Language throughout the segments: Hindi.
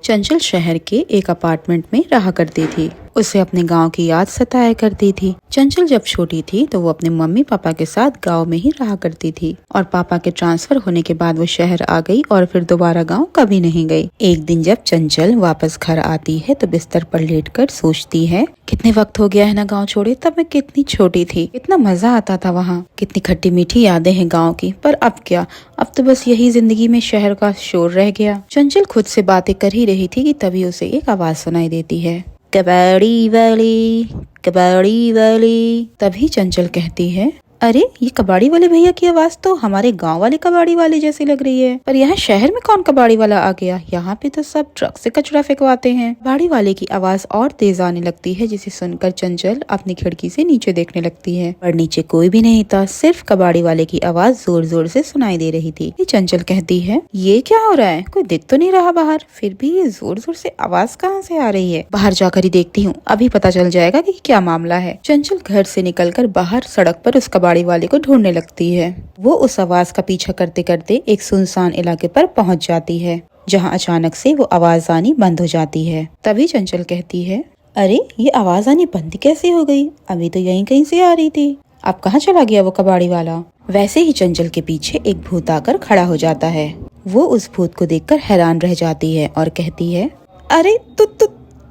चंचल शहर के एक अपार्टमेंट में रहा करती थी। उसे अपने गांव की याद सताया करती थी। चंचल जब छोटी थी तो वो अपने मम्मी पापा के साथ गांव में ही रहा करती थी और पापा के ट्रांसफर होने के बाद वो शहर आ गई और फिर दोबारा गांव कभी नहीं गई। एक दिन जब चंचल वापस घर आती है तो बिस्तर पर लेटकर सोचती है, कितने वक्त हो गया है ना गांव छोड़े। तब मैं कितनी छोटी थी, कितना मजा आता था वहाँ, कितनी खट्टी मीठी यादें हैं गांव की। पर अब क्या, अब तो बस यही जिंदगी में शहर का शोर रह गया। चंचल खुद से बातें कर ही रही थी कि तभी उसे एक आवाज सुनाई देती है, कबाड़ी वाली, कबाड़ी वाली। तभी चंचल कहती है, अरे ये कबाड़ी वाले भैया की आवाज तो हमारे गांव वाले कबाड़ी वाले जैसी लग रही है। पर यहाँ शहर में कौन कबाड़ी वाला आ गया, यहाँ पे तो सब ट्रक से कचरा फेंकवाते हैं। कबाड़ी वाले की आवाज और तेज आने लगती है, जिसे सुनकर चंचल अपनी खिड़की से नीचे देखने लगती है। पर नीचे कोई भी नहीं था, सिर्फ कबाड़ी वाले की आवाज जोर जोर से सुनाई दे रही थी। चंचल कहती है, ये क्या हो रहा है, कोई दिख तो नहीं रहा बाहर, फिर भी ये जोर जोर से आवाज कहाँ से आ रही है। बाहर जाकर ही देखती हूँ, अभी पता चल जाएगा कि क्या मामला है। चंचल घर से निकलकर बाहर सड़क पर उस कबाड़ी वाले को ढूंढने लगती है। वो उस आवाज का पीछा करते करते एक सुनसान इलाके पर पहुंच जाती है, जहां अचानक से वो आवाज आनी बंद हो जाती है। तभी चंचल कहती है, अरे ये आवाज आनी बंद कैसे हो गई, अभी तो यहीं कहीं से आ रही थी, अब कहाँ चला गया वो कबाड़ी वाला। वैसे ही चंचल के पीछे एक भूत आकर खड़ा हो जाता है। वो उस भूत को देखकर हैरान रह जाती है और कहती है, अरे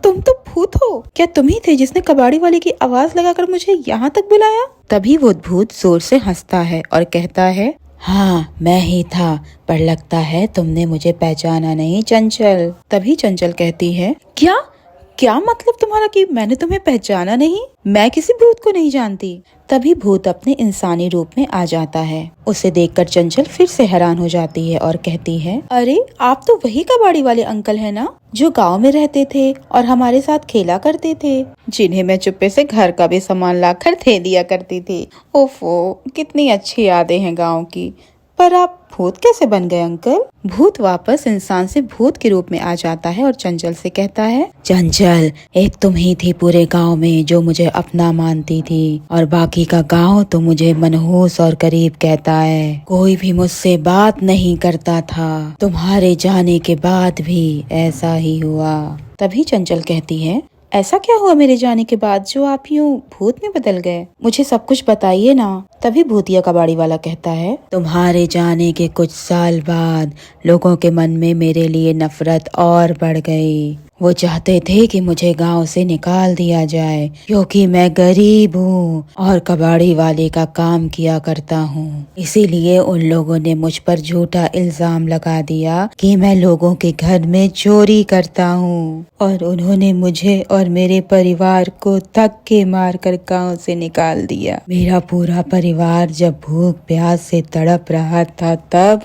तुम तो भूत हो, क्या तुम ही थे जिसने कबाड़ी वाले की आवाज लगाकर मुझे यहाँ तक बुलाया। तभी वो भूत जोर से हंसता है और कहता है, हाँ मैं ही था, पर लगता है तुमने मुझे पहचाना नहीं चंचल। तभी चंचल कहती है, क्या क्या मतलब तुम्हारा कि मैंने तुम्हें पहचाना नहीं, मैं किसी भूत को नहीं जानती। तभी भूत अपने इंसानी रूप में आ जाता है। उसे देखकर चंचल फिर से हैरान हो जाती है और कहती है, अरे आप तो वही कबाड़ी वाले अंकल है ना, जो गांव में रहते थे और हमारे साथ खेला करते थे, जिन्हें मैं चुप्पे से घर का भी सामान लाकर दे दिया करती थी। ओफो, कितनी अच्छी यादें हैं गाँव की। पर आप भूत कैसे बन गए अंकल। भूत वापस इंसान से भूत के रूप में आ जाता है और चंचल से कहता है, चंचल एक तुम ही थी पूरे गांव में जो मुझे अपना मानती थी, और बाकी का गांव तो मुझे मनहूस और करीब कहता है। कोई भी मुझसे बात नहीं करता था, तुम्हारे जाने के बाद भी ऐसा ही हुआ। तभी चंचल कहती है, ऐसा क्या हुआ मेरे जाने के बाद जो आप यूं भूत में बदल गए, मुझे सब कुछ बताइए ना। तभी भूतिया कबाड़ी वाला कहता है, तुम्हारे जाने के कुछ साल बाद लोगों के मन में मेरे लिए नफरत और बढ़ गई। वो चाहते थे कि मुझे गांव से निकाल दिया जाए, क्योंकि मैं गरीब हूँ और कबाड़ी वाले का काम किया करता हूँ। इसीलिए उन लोगों ने मुझ पर झूठा इल्जाम लगा दिया कि मैं लोगों के घर में चोरी करता हूँ, और उन्होंने मुझे और मेरे परिवार को धक्के मारकर गांव से निकाल दिया। मेरा पूरा परिवार जब भूख प्यास से तड़प रहा था, तब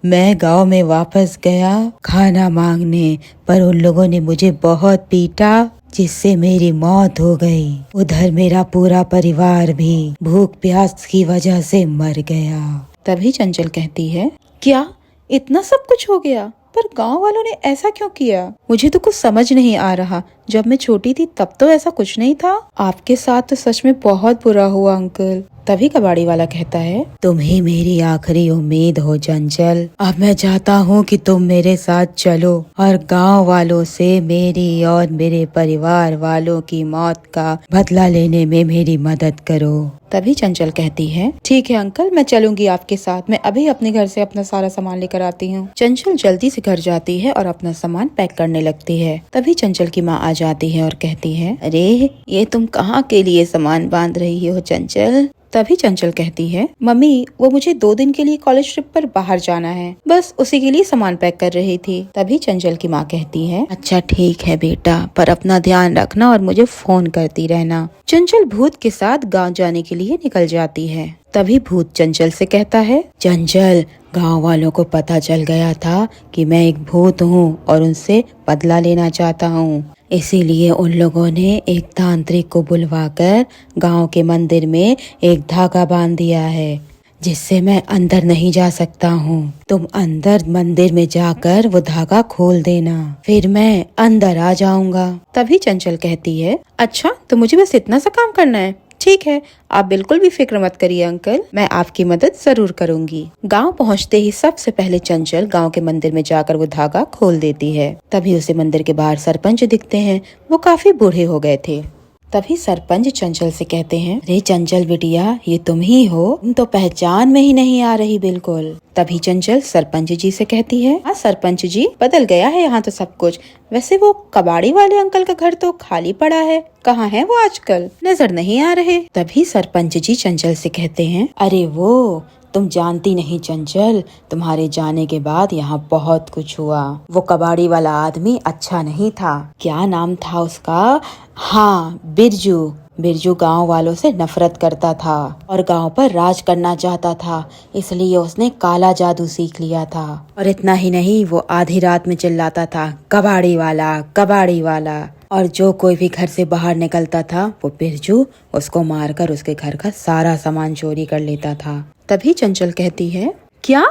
मैं गांव में वापस गया खाना मांगने, पर उन लोगों ने मुझे बहुत पीटा, जिससे मेरी मौत हो गई। उधर मेरा पूरा परिवार भी भूख प्यास की वजह से मर गया। तभी चंचल कहती है, क्या इतना सब कुछ हो गया, पर गांव वालों ने ऐसा क्यों किया, मुझे तो कुछ समझ नहीं आ रहा। जब मैं छोटी थी तब तो ऐसा कुछ नहीं था, आपके साथ तो सच में बहुत बुरा हुआ अंकल। तभी कबाड़ी वाला कहता है, तुम ही मेरी आखिरी उम्मीद हो चंचल। अब मैं चाहता हूँ कि तुम मेरे साथ चलो और गांव वालों से मेरी और मेरे परिवार वालों की मौत का बदला लेने में मेरी मदद करो। तभी चंचल कहती है, ठीक है अंकल, मैं चलूंगी आपके साथ, मैं अभी अपने घर से अपना सारा सामान लेकर आती हूँ। चंचल जल्दी से घर जाती है और अपना सामान पैक करने लगती है। तभी चंचल की माँ आ जाती है और कहती है, अरे ये तुम कहाँ के लिए सामान बांध रही हो चंचल। तभी चंचल कहती है, मम्मी वो मुझे 2 दिन के लिए कॉलेज ट्रिप पर बाहर जाना है, बस उसी के लिए सामान पैक कर रही थी। तभी चंचल की माँ कहती है, अच्छा ठीक है बेटा, पर अपना ध्यान रखना और मुझे फोन करती रहना। चंचल भूत के साथ गांव जाने के लिए निकल जाती है। तभी भूत चंचल से कहता है, चंचल गांव वालों को पता चल गया था कि मैं एक भूत हूँ और उनसे बदला लेना चाहता हूँ, इसीलिए उन लोगों ने एक तांत्रिक को बुलवाकर गांव के मंदिर में एक धागा बांध दिया है, जिससे मैं अंदर नहीं जा सकता हूँ। तुम अंदर मंदिर में जाकर वो धागा खोल देना, फिर मैं अंदर आ जाऊंगा। तभी चंचल कहती है, अच्छा तो मुझे बस इतना सा काम करना है, ठीक है, आप बिल्कुल भी फिक्र मत करिए अंकल, मैं आपकी मदद जरूर करूंगी। गांव पहुंचते ही सबसे पहले चंचल गांव के मंदिर में जाकर वो धागा खोल देती है। तभी उसे मंदिर के बाहर सरपंच दिखते हैं। वो काफी बूढ़े हो गए थे। तभी सरपंच चंचल से कहते हैं, अरे चंचल बिटिया, ये तुम ही हो? तुम तो पहचान में ही नहीं आ रही बिल्कुल। तभी चंचल सरपंच जी से कहती है, हाँ सरपंच जी, बदल गया है यहाँ तो सब कुछ। वैसे वो कबाड़ी वाले अंकल का घर तो खाली पड़ा है, कहाँ है वो आजकल? नजर नहीं आ रहे। तभी सरपंच जी चंचल से कहते हैं, अरे वो तुम जानती नहीं चंचल, तुम्हारे जाने के बाद यहाँ बहुत कुछ हुआ। वो कबाड़ी वाला आदमी अच्छा नहीं था। क्या नाम था उसका? हाँ, बिरजू। बिरजू गांव वालों से नफरत करता था और गांव पर राज करना चाहता था, इसलिए उसने काला जादू सीख लिया था। और इतना ही नहीं, वो आधी रात में चिल्लाता था, कबाड़ी वाला, कबाड़ी वाला। और जो कोई भी घर से बाहर निकलता था, वो बिरजू उसको मारकर उसके घर का सारा सामान चोरी कर लेता था। तभी चंचल कहती है, क्या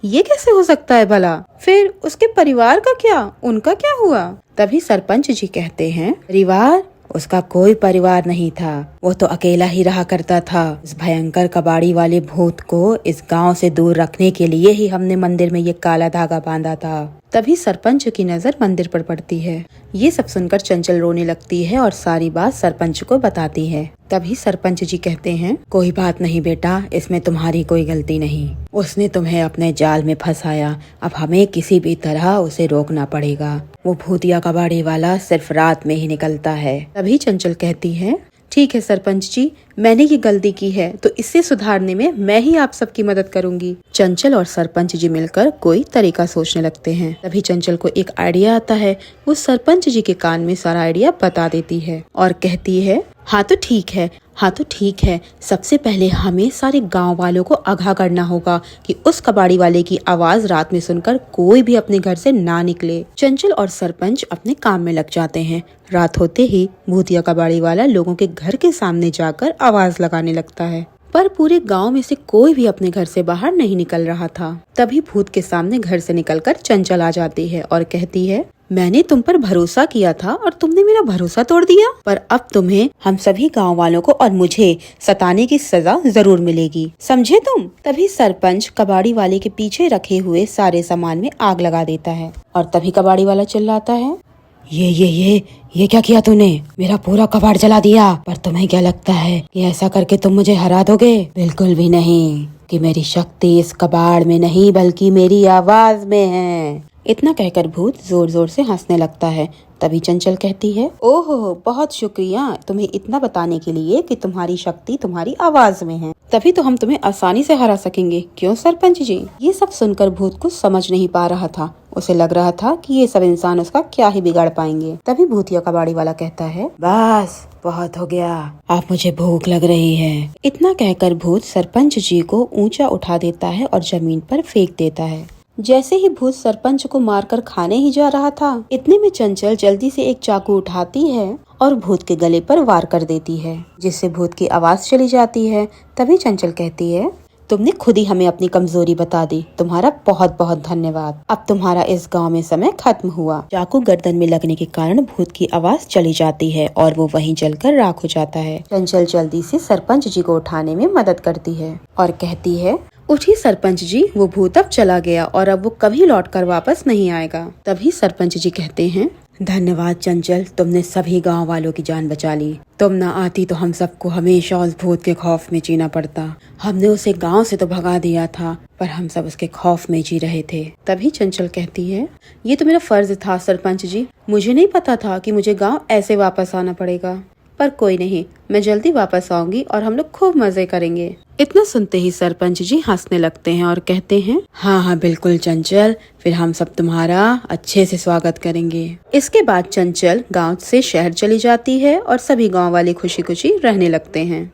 ये कैसे हो सकता है भला? फिर उसके परिवार का क्या, उनका क्या हुआ? तभी सरपंच जी कहते हैं, परिवार? उसका कोई परिवार नहीं था, वो तो अकेला ही रहा करता था। इस भयंकर कबाड़ी वाले भूत को इस गांव से दूर रखने के लिए ही हमने मंदिर में ये काला धागा बांधा था। तभी सरपंच की नजर मंदिर पर पड़ती है। ये सब सुनकर चंचल रोने लगती है और सारी बात सरपंच को बताती है। तभी सरपंच जी कहते हैं, कोई बात नहीं बेटा, इसमें तुम्हारी कोई गलती नहीं। उसने तुम्हें अपने जाल में फंसाया, अब हमें किसी भी तरह उसे रोकना पड़ेगा। वो भूतिया कबाड़ी वाला सिर्फ रात में ही निकलता है। तभी चंचल कहती है, ठीक है सरपंच जी, मैंने ये गलती की है तो इससे सुधारने में मैं ही आप सबकी मदद करूंगी। चंचल और सरपंच जी मिलकर कोई तरीका सोचने लगते हैं। तभी चंचल को एक आइडिया आता है। वो सरपंच जी के कान में सारा आइडिया बता देती है और कहती है, हाँ तो ठीक है, सबसे पहले हमें सारे गांव वालों को आगाह करना होगा कि उस कबाड़ी वाले की आवाज रात में सुनकर कोई भी अपने घर से ना निकले। चंचल और सरपंच अपने काम में लग जाते हैं। रात होते ही भूतिया कबाड़ी वाला लोगों के घर के सामने जाकर आवाज लगाने लगता है, पर पूरे गांव में से कोई भी अपने घर से बाहर नहीं निकल रहा था। तभी भूत के सामने घर से निकलकर चंचल आ जाती है और कहती है, मैंने तुम पर भरोसा किया था और तुमने मेरा भरोसा तोड़ दिया, पर अब तुम्हें हम सभी गांव वालों को और मुझे सताने की सजा जरूर मिलेगी, समझे तुम? तभी सरपंच कबाड़ी वाले के पीछे रखे हुए सारे सामान में आग लगा देता है और तभी कबाड़ी वाला चिल्लाता है, ये क्या किया तूने? मेरा पूरा कबाड़ जला दिया। पर तुम्हें क्या लगता है कि ऐसा करके तुम मुझे हरा दोगे? बिल्कुल भी नहीं, कि मेरी शक्ति इस कबाड़ में नहीं बल्कि मेरी आवाज में है। इतना कहकर भूत जोर जोर से हंसने लगता है। तभी चंचल कहती है, ओहो, बहुत शुक्रिया तुम्हें इतना बताने के लिए कि तुम्हारी शक्ति तुम्हारी आवाज में है। तभी तो हम तुम्हें आसानी से हरा सकेंगे, क्यों सरपंच जी? ये सब सुनकर भूत कुछ समझ नहीं पा रहा था। उसे लग रहा था कि ये सब इंसान उसका क्या ही बिगाड़ पाएंगे। तभी भूतिया कबाड़ी वाला कहता है, बस बहुत हो गया, अब मुझे भूख लग रही है। इतना कहकर भूत सरपंच जी को ऊंचा उठा देता है और जमीन पर फेंक देता है। जैसे ही भूत सरपंच को मारकर खाने ही जा रहा था, इतने में चंचल जल्दी से एक चाकू उठाती है और भूत के गले पर वार कर देती है, जिससे भूत की आवाज चली जाती है। तभी चंचल कहती है, तुमने खुद ही हमें अपनी कमजोरी बता दी, तुम्हारा बहुत बहुत धन्यवाद। अब तुम्हारा इस गांव में समय खत्म हुआ। चाकू गर्दन में लगने के कारण भूत की आवाज चली जाती है और वो वहीं जलकर राख हो जाता है। चंचल जल्दी से सरपंच जी को उठाने में मदद करती है और कहती है, उठी सरपंच जी, वो भूत अब चला गया और अब वो कभी लौटकर वापस नहीं आएगा। तभी सरपंच जी कहते हैं, धन्यवाद चंचल, तुमने सभी गांव वालों की जान बचा ली। तुम न आती तो हम सबको हमेशा उस भूत के खौफ में जीना पड़ता। हमने उसे गांव से तो भगा दिया था, पर हम सब उसके खौफ में जी रहे थे। तभी चंचल कहती है, ये तो मेरा फर्ज था सरपंच जी, मुझे नहीं पता था कि मुझे गांव ऐसे वापस आना पड़ेगा। पर कोई नहीं, मैं जल्दी वापस आऊंगी और हम लोग खूब मजे करेंगे। इतना सुनते ही सरपंच जी हंसने लगते हैं और कहते हैं, हाँ बिल्कुल चंचल, फिर हम सब तुम्हारा अच्छे से स्वागत करेंगे। इसके बाद चंचल गांव से शहर चली जाती है और सभी गांव वाले खुशी खुशी रहने लगते हैं।